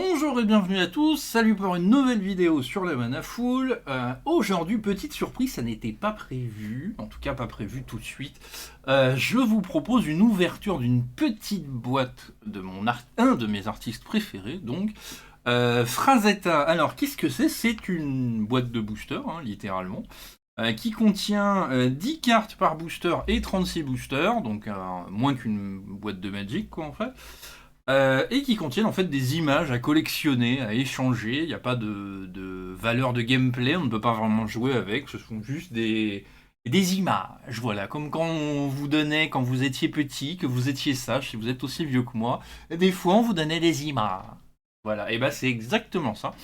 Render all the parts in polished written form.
Bonjour et bienvenue à tous, salut pour une nouvelle vidéo sur la Manaful. Aujourd'hui, petite surprise, ça n'était pas prévu, en tout cas pas prévu tout de suite. Je vous propose une ouverture d'une petite boîte de un de mes artistes préférés, donc Frazetta. Alors qu'est-ce que c'est? C'est une boîte de booster, hein, littéralement, qui contient 10 cartes par booster et 36 boosters, donc moins qu'une boîte de Magic quoi en fait. Et qui contiennent en fait des images à collectionner, à échanger. Il n'y a pas de valeur de gameplay, on ne peut pas vraiment jouer avec. Ce sont juste des images, voilà. Comme quand on vous donnait, quand vous étiez petit, que vous étiez sage, si vous êtes aussi vieux que moi, et des fois on vous donnait des images. Voilà, et bah c'est exactement ça.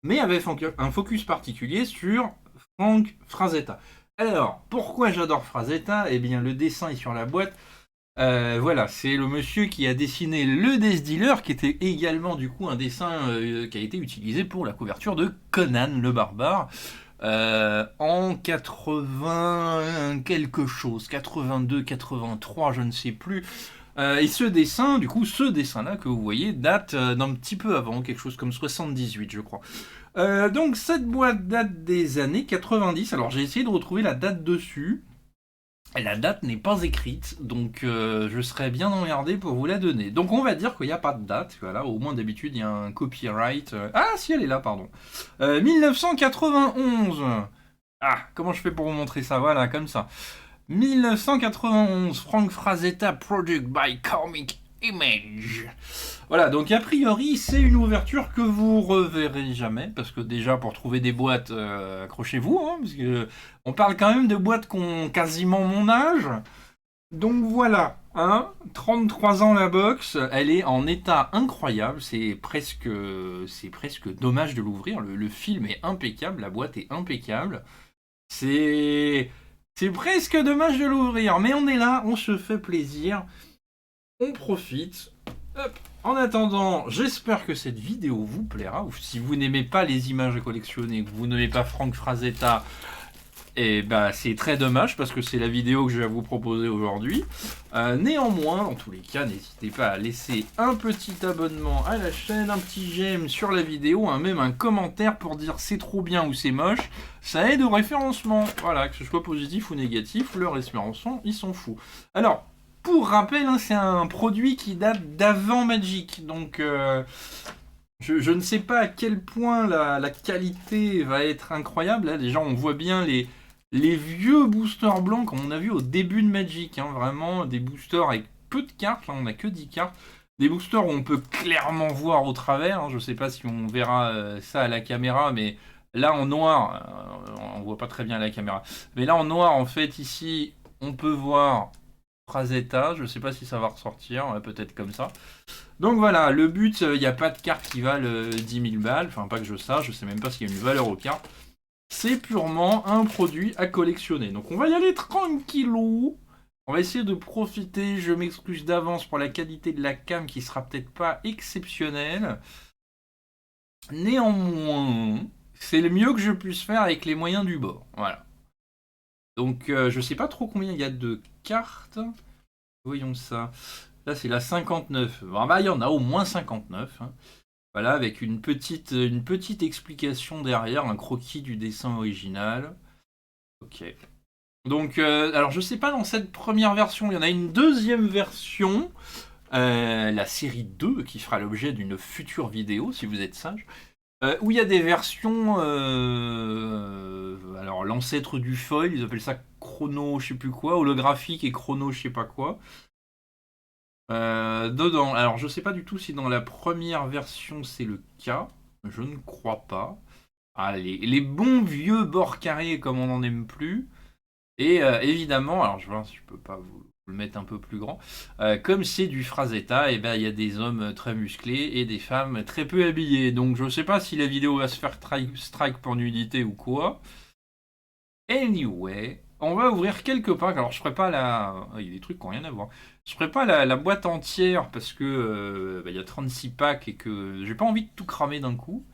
Mais avec un focus particulier sur Frank Frazetta. Alors, pourquoi j'adore Frazetta? Eh bien, le dessin est sur la boîte. Voilà, c'est le monsieur qui a dessiné le Death Dealer, qui était également du coup un dessin qui a été utilisé pour la couverture de Conan le Barbare en 80 quelque chose, 82, 83, je ne sais plus. Et ce dessin, du coup, ce dessin-là que vous voyez date d'un petit peu avant, quelque chose comme 78, je crois. Donc cette boîte date des années 90. Alors j'ai essayé de retrouver la date dessus. La date n'est pas écrite, donc je serais bien emmerdé pour vous la donner. Donc on va dire qu'il n'y a pas de date, voilà, au moins d'habitude il y a un copyright. Ah si elle est là, pardon. 1991. Ah, comment je fais pour vous montrer ça? Voilà, comme ça. 1991, Frank Frazetta, Project by Comic Image. Voilà, donc a priori, c'est une ouverture que vous reverrez jamais, parce que déjà, pour trouver des boîtes, accrochez-vous, hein, parce que on parle quand même de boîtes qui ont quasiment mon âge. Donc voilà, hein, 33 ans la box, elle est en état incroyable, c'est presque dommage de l'ouvrir, le film est impeccable, la boîte est impeccable. C'est... C'est presque dommage de l'ouvrir, mais on est là, on se fait plaisir, on profite. Hop. En attendant, j'espère que cette vidéo vous plaira, ou si vous n'aimez pas les images à collectionner, que vous n'aimez pas Frank Frazetta, et bah c'est très dommage parce que c'est la vidéo que je vais vous proposer aujourd'hui. Néanmoins, dans tous les cas, n'hésitez pas à laisser un petit abonnement à la chaîne, un petit j'aime sur la vidéo, même un commentaire pour dire c'est trop bien ou c'est moche. Ça aide au référencement. Voilà, que ce soit positif ou négatif, le référencement, ils sont fous. Alors, pour rappel, hein, c'est un produit qui date d'avant Magic, donc je ne sais pas à quel point la qualité va être incroyable. Là, déjà, on voit bien les vieux boosters blancs comme on a vu au début de Magic. Hein, vraiment, des boosters avec peu de cartes. Là, on n'a que 10 cartes. Des boosters où on peut clairement voir au travers. Hein, je ne sais pas si on verra ça à la caméra, mais là en noir, on voit pas très bien à la caméra. Mais là en noir, en fait, ici, on peut voir Frazetta. Je ne sais pas si ça va ressortir, peut-être comme ça. Donc voilà, le but, il n'y a pas de cartes qui valent 10 000 balles, enfin pas que je sache, je sais même pas s'il y a une valeur aux cartes. C'est purement un produit à collectionner. Donc on va y aller tranquillou. On va essayer de profiter, je m'excuse d'avance pour la qualité de la cam qui sera peut-être pas exceptionnelle. Néanmoins, c'est le mieux que je puisse faire avec les moyens du bord. Voilà. Donc je sais pas trop combien il y a de cartes. Voyons ça. Là c'est la 59. Bon, bah, il y en a au moins 59. Hein. Voilà, avec une petite explication derrière, un croquis du dessin original. Ok. Donc, alors je sais pas, dans cette première version, il y en a une deuxième version, la série 2, qui fera l'objet d'une future vidéo, si vous êtes sage, où il y a des versions, alors l'ancêtre du foil, ils appellent ça chrono, je sais plus quoi, holographique et chrono, je sais pas quoi. Dedans, alors je sais pas du tout si dans la première version c'est le cas, je ne crois pas. Ah, les bons vieux bords carrés comme on n'en aime plus. Et évidemment, alors je vois si je peux pas vous le mettre un peu plus grand, comme c'est du Frazetta, et ben il y a des hommes très musclés et des femmes très peu habillées. Donc je sais pas si la vidéo va se faire strike pour nudité ou quoi. Anyway, on va ouvrir quelques packs. Alors, je ferai pas la. Il y a des trucs qui n'ont rien à voir. Je ferai pas la boîte entière parce que il y a 36 packs et que j'ai pas envie de tout cramer d'un coup.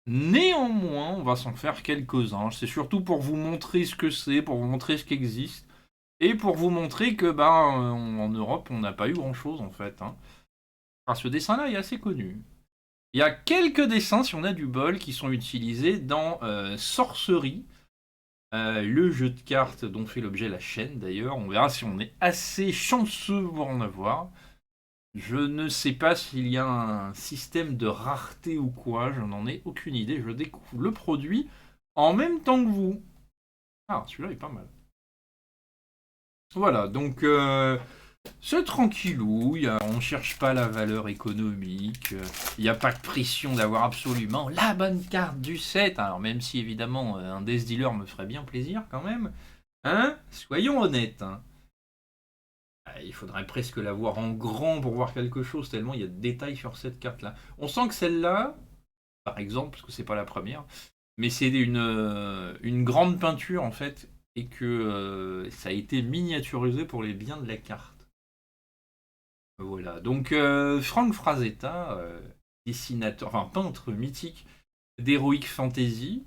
Néanmoins, on va s'en faire quelques-uns. C'est surtout pour vous montrer ce que c'est, pour vous montrer ce qui existe. Et pour vous montrer que, en Europe, on n'a pas eu grand-chose en fait. Hein. Alors, ce dessin-là est assez connu. Il y a quelques dessins, si on a du bol, qui sont utilisés dans Sorcery, le jeu de cartes dont fait l'objet la chaîne d'ailleurs. On verra si on est assez chanceux pour en avoir. Je ne sais pas s'il y a un système de rareté ou quoi, je n'en ai aucune idée. Je découvre le produit en même temps que vous. Ah, celui-là est pas mal. Voilà, donc c'est tranquillou, on ne cherche pas la valeur économique, il n'y a pas de pression d'avoir absolument la bonne carte du set, alors même si évidemment un Death Dealer me ferait bien plaisir quand même, hein, soyons honnêtes, hein. Il faudrait presque la voir en grand pour voir quelque chose, tellement il y a de détails sur cette carte-là. On sent que celle-là, par exemple, parce que c'est pas la première, mais c'est une grande peinture en fait, et que ça a été miniaturisé pour les biens de la carte. Voilà, donc Frank Frazetta, dessinateur, enfin peintre mythique d'Heroic Fantasy,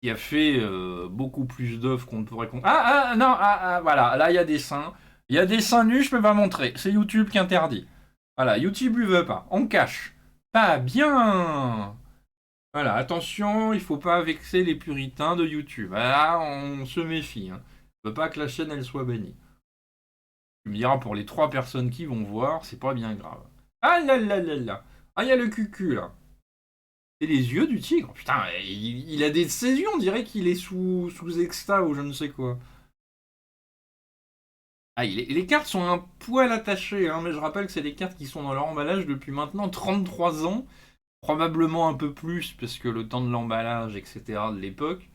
qui a fait beaucoup plus d'œuvres qu'on ne pourrait comprendre. Non, voilà, là il y a des seins. Il y a des seins nus, je peux pas montrer. C'est YouTube qui interdit. Voilà, YouTube lui veut pas. On cache. Pas bien. Voilà, attention, il faut pas vexer les puritains de YouTube. Là, on se méfie. Hein. On veut pas que la chaîne elle soit bannie. Tu me diras, pour les 3 personnes qui vont voir, c'est pas bien grave. Ah là là là là. Ah, il y a le cucu là. C'est les yeux du tigre. Putain, il a des de ses yeux, on dirait qu'il est sous exta ou je ne sais quoi. Ah, les cartes sont un poil attachées, hein, mais je rappelle que c'est des cartes qui sont dans leur emballage depuis maintenant 33 ans. Probablement un peu plus, parce que le temps de l'emballage, etc. de l'époque.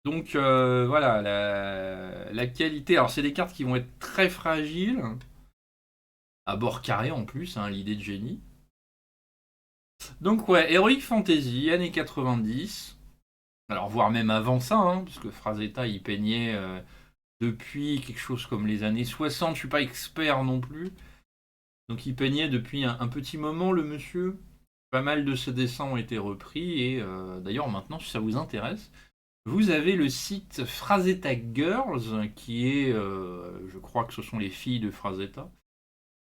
Donc voilà, la qualité. Alors, c'est des cartes qui vont être très fragiles. À bord carré en plus, hein, l'idée de génie. Donc ouais, Heroic Fantasy, années 90. Alors voire même avant ça, hein, parce que Frazetta il peignait depuis quelque chose comme les années 60, je suis pas expert non plus. Donc il peignait depuis un petit moment le monsieur. Pas mal de ses dessins ont été repris et d'ailleurs maintenant si ça vous intéresse, vous avez le site Frazetta Girls qui est, je crois que ce sont les filles de Frazetta,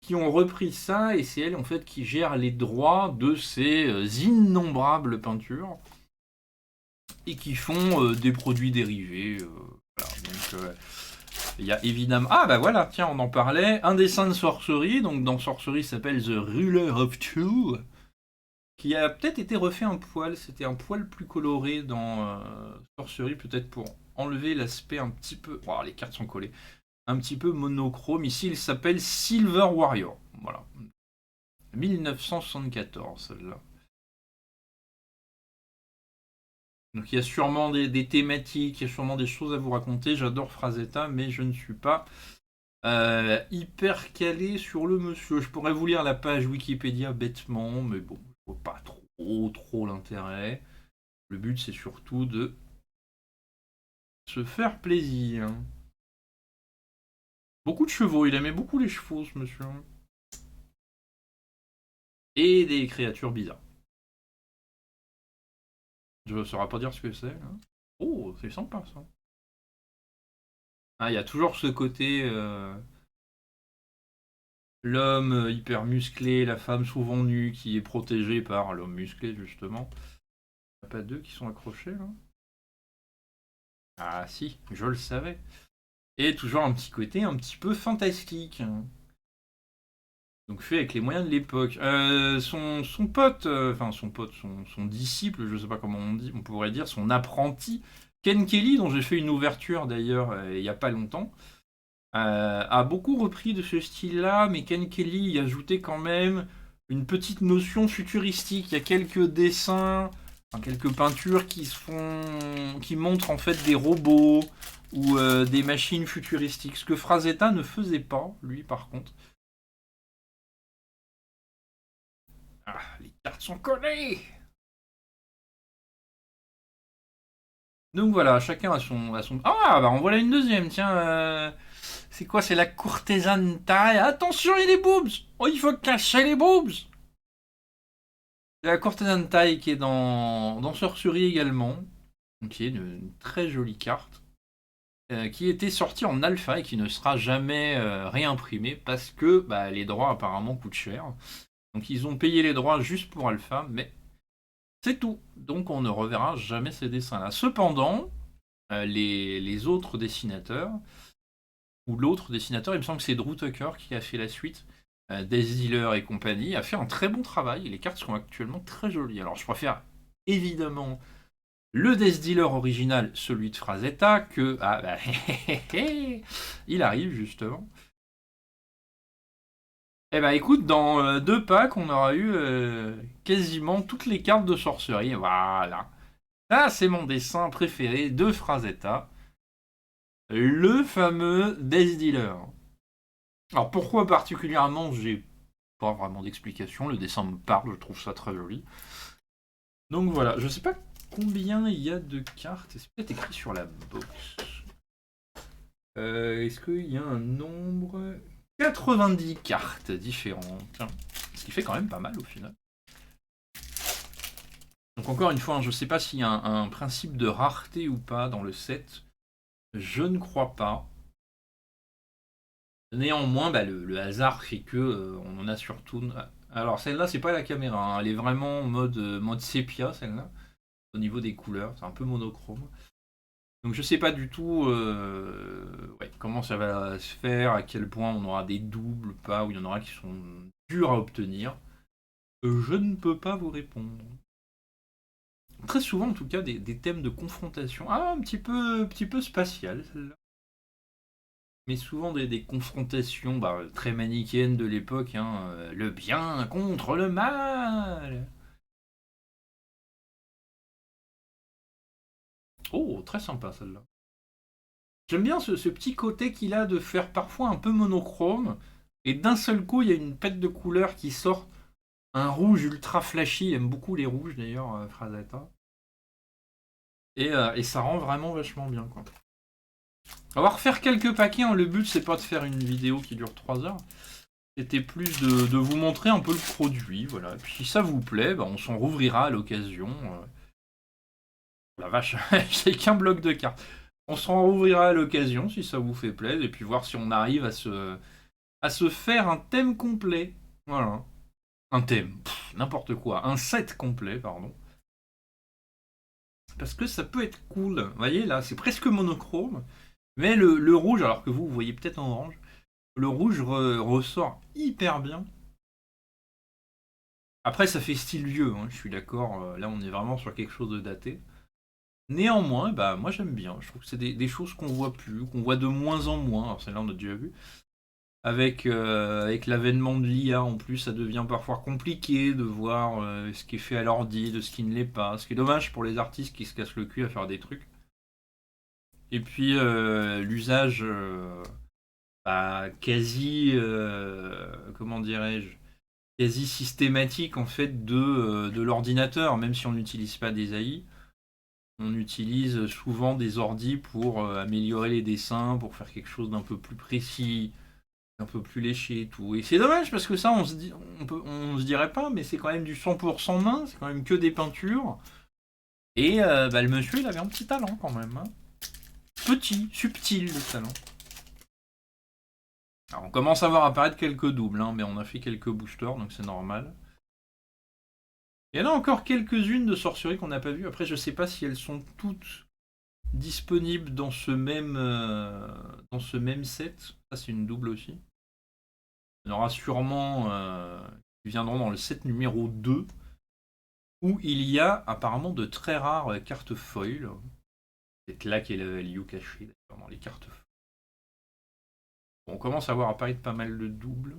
qui ont repris ça et c'est elles en fait qui gèrent les droits de ces innombrables peintures et qui font des produits dérivés. Voilà. Donc il y a évidemment... Ah bah voilà, tiens, on en parlait. Un dessin de Sorcery, donc dans Sorcery s'appelle The Ruler of Two, qui a peut-être été refait un poil. C'était un poil plus coloré dans Sorcery, peut-être pour enlever l'aspect un petit peu... Oh, les cartes sont collées. Un petit peu monochrome. Ici, il s'appelle Silver Warrior. Voilà. 1974, celle-là. Donc il y a sûrement des thématiques, il y a sûrement des choses à vous raconter. J'adore Frazetta, mais je ne suis pas hyper calé sur le monsieur. Je pourrais vous lire la page Wikipédia bêtement, mais bon, je vois pas trop l'intérêt. Le but, c'est surtout de se faire plaisir. Beaucoup de chevaux, il aimait beaucoup les chevaux, ce monsieur. Et des créatures bizarres. Je ne saurais pas dire ce que c'est. Hein. Oh, c'est sympa ça. Ah, il y a toujours ce côté l'homme hyper musclé, la femme souvent nue qui est protégée par l'homme musclé justement. Il n'y a pas deux qui sont accrochés là? Ah si, je le savais. Et toujours un petit côté un petit peu fantastique. Donc fait avec les moyens de l'époque. Son pote, enfin son pote, son disciple, je sais pas comment on pourrait dire, son apprenti, Ken Kelly, dont j'ai fait une ouverture d'ailleurs il n'y a pas longtemps, a beaucoup repris de ce style-là, mais Ken Kelly y ajoutait quand même une petite notion futuristique. Il y a quelques dessins, enfin, quelques peintures qui montrent en fait des robots ou des machines futuristiques. Ce que Frazetta ne faisait pas, lui par contre. Ah, les cartes sont collées. Donc voilà, chacun a son... Ah, bah en voilà une deuxième, tiens. C'est quoi? C'est la courtisane taille. Attention, il y a des boobs. Oh, il faut cacher les boobs. C'est la courtisane taille qui est dans Sorcery également. Qui est une très jolie carte. Qui était sortie en alpha et qui ne sera jamais réimprimée parce que bah, les droits apparemment coûtent cher. Donc ils ont payé les droits juste pour Alpha, mais c'est tout. Donc on ne reverra jamais ces dessins-là. Cependant, les autres dessinateurs, ou l'autre dessinateur, il me semble que c'est Drew Tucker qui a fait la suite, Death Dealer et compagnie, a fait un très bon travail, et les cartes sont actuellement très jolies. Alors je préfère évidemment le Death Dealer original, celui de Frazetta, que... Ah bah, il arrive justement. Eh ben écoute, dans 2 packs, on aura eu quasiment toutes les cartes de sorcerie. Voilà. Ça, c'est mon dessin préféré de Frazetta. Le fameux Death Dealer. Alors pourquoi particulièrement, j'ai pas vraiment d'explication. Le dessin me parle, je trouve ça très joli. Donc voilà, je sais pas combien il y a de cartes. C'est peut-être écrit sur la box. Est-ce qu'il y a un nombre 90 cartes différentes. Ce qui fait quand même pas mal au final. Donc encore une fois, je ne sais pas s'il y a un principe de rareté ou pas dans le set. Je ne crois pas. Néanmoins, le hasard fait que on en a surtout. Alors celle-là, c'est pas la caméra, hein. Elle est vraiment en mode sépia, celle-là, au niveau des couleurs. C'est un peu monochrome. Donc je sais pas du tout comment ça va se faire, à quel point on aura des doubles, pas, ou il y en aura qui sont durs à obtenir. Je ne peux pas vous répondre. Très souvent, en tout cas, des thèmes de confrontation. Ah, un petit peu spatial, celle-là. Mais souvent des confrontations très manichéennes de l'époque. Hein, le bien contre le mal. Oh, très sympa celle-là. J'aime bien ce petit côté qu'il a de faire parfois un peu monochrome. Et d'un seul coup, il y a une pette de couleur qui sort. Un rouge ultra flashy. Il aime beaucoup les rouges d'ailleurs, Frazetta. Et ça rend vraiment vachement bien, quoi. On va refaire quelques paquets, hein. Le but c'est pas de faire une vidéo qui dure 3 heures. C'était plus de vous montrer un peu le produit, voilà. Et puis si ça vous plaît, on s'en rouvrira à l'occasion. La vache, j'ai qu'un bloc de cartes. On s'en rouvrira à l'occasion si ça vous fait plaisir, et puis voir si on arrive à se faire un thème complet. Voilà. Un thème, n'importe quoi. Un set complet, pardon. Parce que ça peut être cool. Vous voyez là, c'est presque monochrome. Mais le rouge, alors que vous voyez peut-être en orange, le rouge ressort hyper bien. Après, ça fait style vieux, hein, je suis d'accord. Là, on est vraiment sur quelque chose de daté. Néanmoins, moi j'aime bien. Je trouve que c'est des choses qu'on voit plus, qu'on voit de moins en moins. Alors celle-là, on a déjà vu. Avec l'avènement de l'IA en plus, ça devient parfois compliqué de voir ce qui est fait à l'ordi, de ce qui ne l'est pas. Ce qui est dommage pour les artistes qui se cassent le cul à faire des trucs. Et puis l'usage quasi, comment dirais-je, quasi systématique en fait de l'ordinateur, même si on n'utilise pas des AI. On utilise souvent des ordis pour améliorer les dessins, pour faire quelque chose d'un peu plus précis, un peu plus léché et tout. Et c'est dommage parce que ça, on se dirait pas, mais c'est quand même du 100% main, c'est quand même que des peintures. Et le monsieur, il avait un petit talent quand même, hein. Petit, subtil le talent. Alors on commence à voir apparaître quelques doubles, hein, mais on a fait quelques boosters, donc c'est normal. Il y en a encore quelques-unes de sorceries qu'on n'a pas vues. Après, je sais pas si elles sont toutes disponibles dans dans ce même set. Ça, c'est une double aussi. Il y en aura sûrement qui viendront dans le set numéro 2, où il y a apparemment de très rares cartes foil. C'est là qu'est le value caché d'ailleurs dans les cartes foil. Bon, on commence à voir apparaître pas mal de doubles.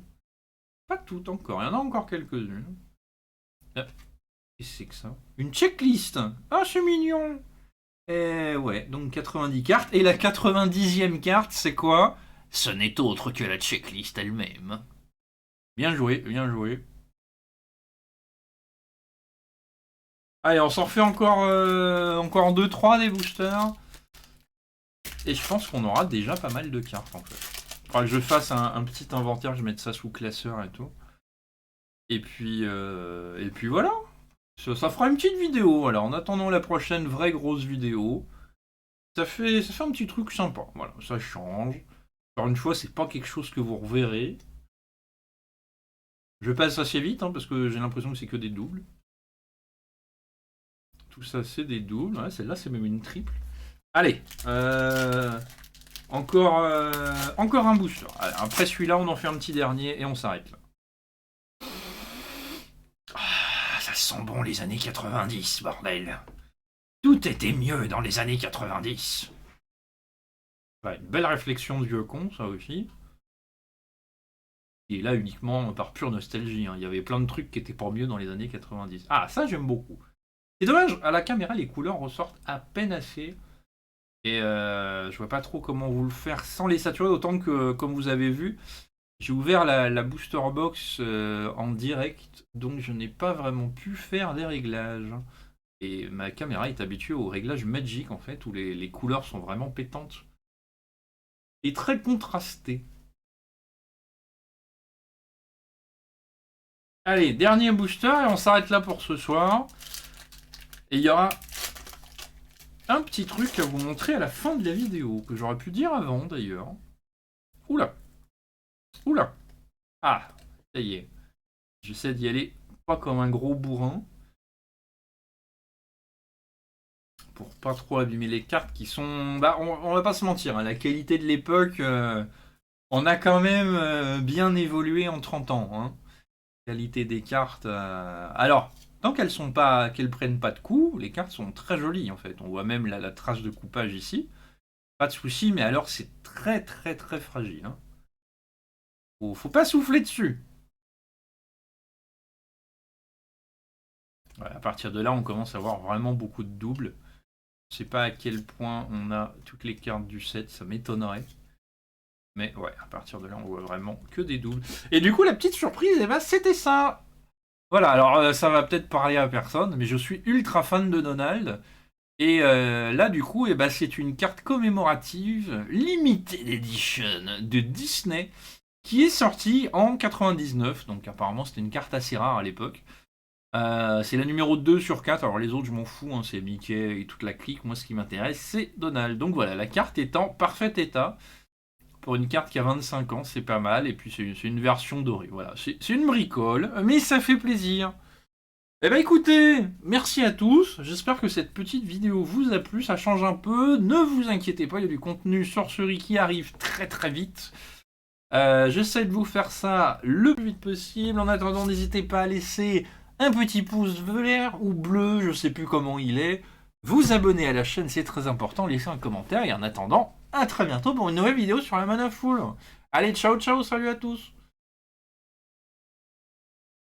Pas toutes encore, il y en a encore quelques-unes. Ah, qu'est-ce que c'est que ça? Une checklist. Ah, c'est mignon. Et ouais, donc 90 cartes. Et la 90e carte, c'est quoi? Ce n'est autre que la checklist elle-même. Bien joué, bien joué. Allez, on s'en refait encore 2-3 des boosters. Et je pense qu'on aura déjà pas mal de cartes en fait. Faudra que je fasse un petit inventaire, je mette ça sous classeur et tout. Et puis voilà. Ça fera une petite vidéo. Voilà, en attendant la prochaine vraie grosse vidéo. Ça fait un petit truc sympa. Voilà, ça change. Encore une fois, c'est pas quelque chose que vous reverrez. Je passe assez vite, hein, parce que j'ai l'impression que c'est que des doubles. Tout ça, c'est des doubles. Ouais, celle-là, c'est même une triple. Allez, encore un booster. Allez, après celui-là, on en fait un petit dernier et on s'arrête là. Ah, ça sent bon les années 90, bordel. Tout était mieux dans les années 90. Ouais, une belle réflexion de vieux con, ça aussi. Et là, uniquement par pure nostalgie. Hein. Il y avait plein de trucs qui étaient pas mieux dans les années 90. Ah, ça, j'aime beaucoup. C'est dommage, à la caméra, les couleurs ressortent à peine assez. Et je vois pas trop comment vous le faire sans les saturer, autant que, comme vous avez vu, j'ai ouvert la booster box en direct, donc je n'ai pas vraiment pu faire des réglages. Et ma caméra est habituée aux réglages Magic, en fait, où les couleurs sont vraiment pétantes. Et très contrastées. Allez, dernier booster, et on s'arrête là pour ce soir. Et il y aura un petit truc à vous montrer à la fin de la vidéo, que j'aurais pu dire avant d'ailleurs. Oula. Oula. Ah, ça y est. J'essaie d'y aller pas comme un gros bourrin. Pour pas trop abîmer les cartes qui sont... Bah, on va pas se mentir, hein, la qualité de l'époque, on a quand même bien évolué en 30 ans. Hein. Qualité des cartes... Alors, tant qu'elles prennent pas de coups, les cartes sont très jolies en fait. On voit même la trace de coupage ici. Pas de souci, mais alors c'est très très très fragile. Hein. Faut pas souffler dessus. Ouais, à partir de là, on commence à avoir vraiment beaucoup de doubles. Je sais pas à quel point on a toutes les cartes du set, ça m'étonnerait. Mais ouais, à partir de là, on voit vraiment que des doubles. Et du coup, la petite surprise, eh ben, c'était ça. Voilà, alors ça va peut-être parler à personne, mais je suis ultra fan de Donald. Et là, du coup, eh ben, c'est une carte commémorative Limited Edition de Disney qui est sortie en 99. Donc apparemment, c'était une carte assez rare à l'époque. C'est la numéro 2 sur 4. Alors les autres, je m'en fous, hein, c'est Mickey et toute la clique. Moi, ce qui m'intéresse, c'est Donald. Donc voilà, la carte est en parfait état. Pour une carte qui a 25 ans, c'est pas mal. Et puis, c'est une version dorée. Voilà, c'est une bricole, mais ça fait plaisir. Eh ben écoutez, merci à tous. J'espère que cette petite vidéo vous a plu. Ça change un peu. Ne vous inquiétez pas, il y a du contenu sorcerie qui arrive très très vite. J'essaie de vous faire ça le plus vite possible. En attendant, n'hésitez pas à laisser un petit pouce vert ou bleu, je sais plus comment il est. Vous abonner à la chaîne, c'est très important. Laissez un commentaire. Et en attendant, à très bientôt pour une nouvelle vidéo sur la Mana Full. Allez, ciao ciao, salut à tous.